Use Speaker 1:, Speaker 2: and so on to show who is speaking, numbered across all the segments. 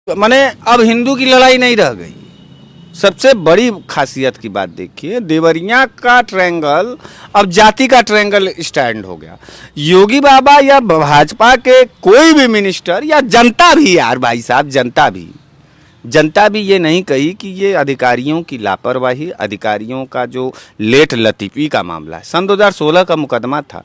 Speaker 1: माने अब हिंदू की लड़ाई नहीं रह गई। सबसे बड़ी खासियत की बात देखिए, देवरिया का ट्रायंगल अब जाति का ट्रायंगल स्टैंड हो गया। योगी बाबा या भाजपा के कोई भी मिनिस्टर या जनता भी, यार भाई साहब, जनता भी ये नहीं कही कि ये अधिकारियों की लापरवाही, अधिकारियों का जो लेट लतीफ़ी का मामला है। सन 2016 का मुकदमा था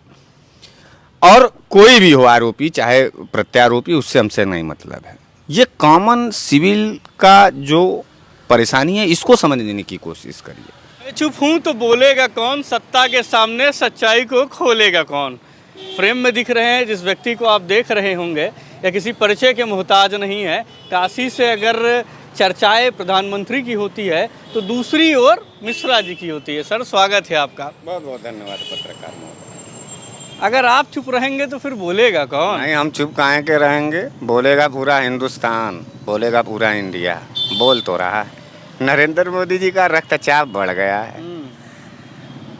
Speaker 1: और कोई भी हो आरोपी चाहे प्रत्यारोपी, उससे हमसे नहीं मतलब है। ये कॉमन सिविल का जो परेशानी है, इसको समझने की कोशिश करिए।
Speaker 2: चुप हूँ तो बोलेगा कौन, सत्ता के सामने सच्चाई को खोलेगा कौन। फ्रेम में दिख रहे हैं जिस व्यक्ति को आप देख रहे होंगे, या किसी परिचय के मोहताज नहीं है। काशी से अगर चर्चाएं प्रधानमंत्री की होती है तो दूसरी ओर मिश्रा जी की होती है। सर, स्वागत है आपका।
Speaker 1: बहुत बहुत धन्यवाद पत्रकार महोदय।
Speaker 2: अगर आप चुप रहेंगे तो फिर बोलेगा कौन?
Speaker 1: नहीं, हम चुप काहे के रहेंगे। बोलेगा पूरा हिंदुस्तान, बोलेगा पूरा इंडिया। बोल तो रहा है। नरेंद्र मोदी जी का रक्तचाप बढ़ गया है।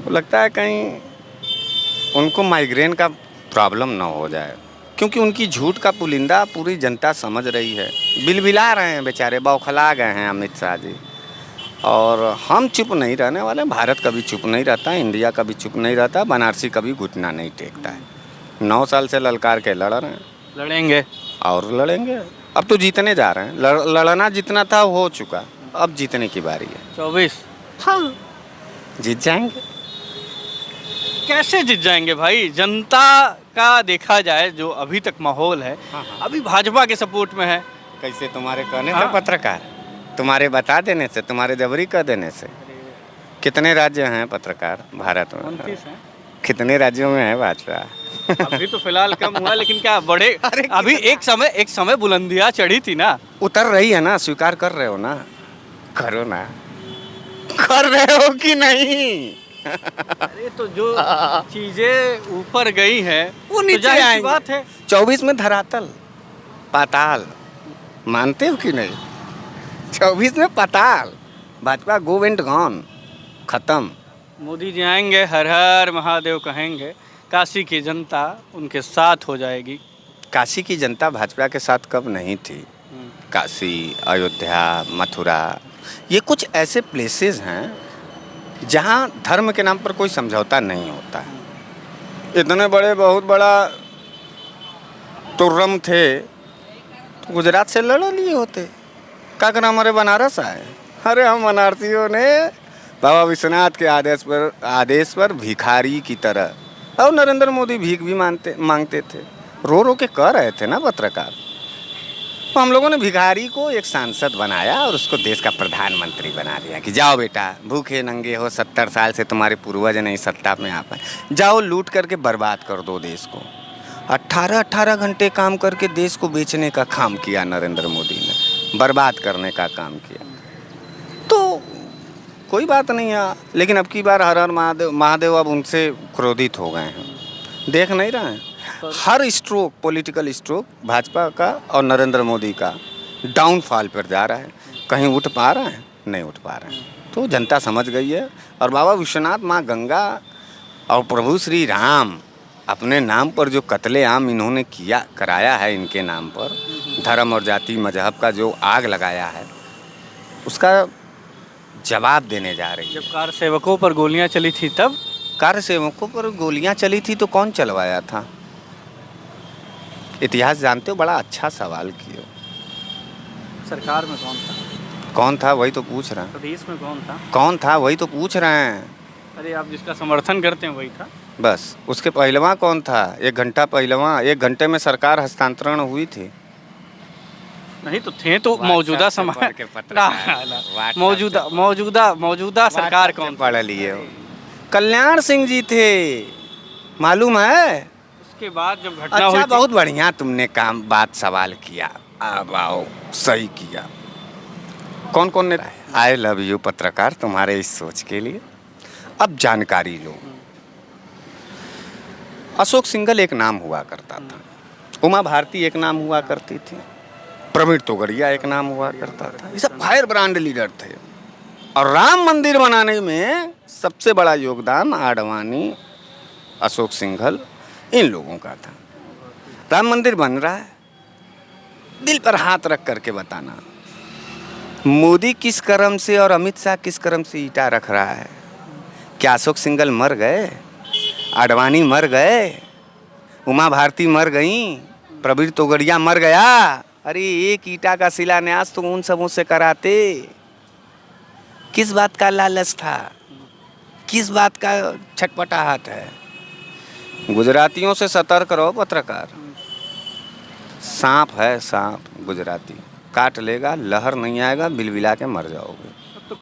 Speaker 1: तो लगता है कहीं उनको माइग्रेन का प्रॉब्लम ना हो जाए, क्योंकि उनकी झूठ का पुलिंदा पूरी जनता समझ रही है। बिलबिला रहे हैं बेचारे, बौखला गए हैं अमित शाह जी। और हम चुप नहीं रहने वाले। भारत कभी चुप नहीं रहता, इंडिया कभी चुप नहीं रहता, बनारसी कभी घुटना नहीं टेकता है। 9 साल से ललकार के लड़ रहे हैं,
Speaker 2: लड़ेंगे
Speaker 1: और लड़ेंगे। अब तो जीतने जा रहे हैं। लड़ना जितना था हो चुका, अब जीतने की बारी है।
Speaker 2: 24
Speaker 1: हाँ, जीत जाएंगे।
Speaker 2: कैसे जीत जाएंगे भाई? जनता का देखा जाए जो अभी तक माहौल है, अभी भाजपा के सपोर्ट में है।
Speaker 1: कैसे? तुम्हारे कहने
Speaker 2: हाँ।
Speaker 1: से पत्रकार, तुम्हारे बता देने से, तुम्हारे जबरी कर देने से। कितने राज्य हैं पत्रकार भारत में?
Speaker 2: 29 है।
Speaker 1: कितने राज्यों में है भाजपा?
Speaker 2: अभी तो फिलहाल कम हुआ, लेकिन क्या बड़े अभी एक समय बुलंदियां चढ़ी थी ना।
Speaker 1: उतर रही है ना, स्वीकार कर रहे हो ना? करो ना, कर रहे हो कि नहीं?
Speaker 2: अरे तो जो चीजें ऊपर गई हैं
Speaker 1: वो
Speaker 2: तो
Speaker 1: नीचे
Speaker 2: जाहिर सी
Speaker 1: आएंगी।
Speaker 2: बात है।
Speaker 1: 24 में धरातल पाताल, मानते हो कि नहीं? 24 में पाताल, भाजपा गो एंड गॉन, खत्म।
Speaker 2: मोदी जी आएंगे, हर हर महादेव कहेंगे, काशी की जनता उनके साथ हो जाएगी।
Speaker 1: काशी की जनता भाजपा के साथ कब नहीं थी? काशी, अयोध्या, मथुरा, ये कुछ ऐसे प्लेसेस हैं जहाँ धर्म के नाम पर कोई समझौता नहीं होता है। इतने बड़े, बहुत बड़ा तुर्रम थे तो गुजरात से लड़ लिए होते। क्या करना, हमारे बनारस आए? अरे हम बनारसियों ने बाबा विश्वनाथ के आदेश पर भिखारी की तरह, और नरेंद्र मोदी भीख भी मांगते थे, रो रो के कह रहे थे ना पत्रकार। तो हम लोगों ने भिखारी को एक सांसद बनाया और उसको देश का प्रधानमंत्री बना दिया कि जाओ बेटा, भूखे नंगे हो, 70 साल से तुम्हारे पूर्वज नहीं सत्ता में आ पाए, जाओ लूट करके बर्बाद कर दो देश को। 18 घंटे काम करके देश को बेचने का काम किया नरेंद्र मोदी ने, बर्बाद करने का काम किया। तो कोई बात नहीं है, लेकिन अब की बार हर हर महादेव अब उनसे क्रोधित हो गए हैं। देख नहीं रहे हैं हर स्ट्रोक, पॉलिटिकल स्ट्रोक भाजपा का और नरेंद्र मोदी का डाउनफॉल पर जा रहा है। कहीं उठ पा रहे हैं? नहीं उठ पा रहे हैं। तो जनता समझ गई है। और बाबा विश्वनाथ, माँ गंगा और प्रभु श्री राम अपने नाम पर जो कत्लेआम इन्होंने कराया है, इनके नाम पर धर्म और जाति मजहब का जो आग लगाया है, उसका जवाब देने जा रही है।
Speaker 2: जब कार सेवकों पर गोलियां चली थी तब?
Speaker 1: कार सेवकों पर गोलियां चली थी तो कौन चलवाया था? इतिहास जानते हो? बड़ा अच्छा सवाल किए।
Speaker 2: सरकार में कौन था?
Speaker 1: कौन था वही तो पूछ रहे हैं।
Speaker 2: प्रदेश में कौन था?
Speaker 1: कौन था वही तो पूछ रहे हैं।
Speaker 2: अरे आप जिसका समर्थन करते हैं वही था।
Speaker 1: बस उसके पहलवा कौन था? 1 घंटा पहलवा, 1 घंटे में सरकार हस्तांतरण हुई थी।
Speaker 2: नहीं तो थे तो मौजूदा समय मौजूदा सरकार कौन
Speaker 1: पढ़ लिए हो? कल्याण सिंह जी थे, मालूम है?
Speaker 2: उसके बाद जब घटना
Speaker 1: अच्छा,
Speaker 2: हुई थी,
Speaker 1: बहुत बढ़िया तुमने बात सवाल किया। आओ, सही किया। कौन कौन ने? आई लव यू पत्रकार, तुम्हारे इस सोच के लिए। अब जानकारी लो। अशोक सिंघल एक नाम हुआ करता था, उमा भारती एक नाम हुआ करती थी, प्रवीण तोगड़िया एक नाम हुआ करता था। ये सब फायर ब्रांड लीडर थे। और राम मंदिर बनाने में सबसे बड़ा योगदान आडवाणी, अशोक सिंघल, इन लोगों का था। राम मंदिर बन रहा है, दिल पर हाथ रख करके बताना, मोदी किस कर्म से और अमित शाह किस कर्म से ईटा रख रहा है? क्या अशोक सिंघल मर गए? आडवाणी मर गए? उमा भारती मर गई? प्रवीण तोगड़िया मर गया? अरे एक ईटा का शिलान्यास तो उन सबों से कराते। किस बात का लालच था? किस बात का छटपटाहट है? गुजरातियों से सतर्क रहो पत्रकार। सांप है सांप गुजराती, काट लेगा, लहर नहीं आएगा, बिलबिला के मर जाओगे।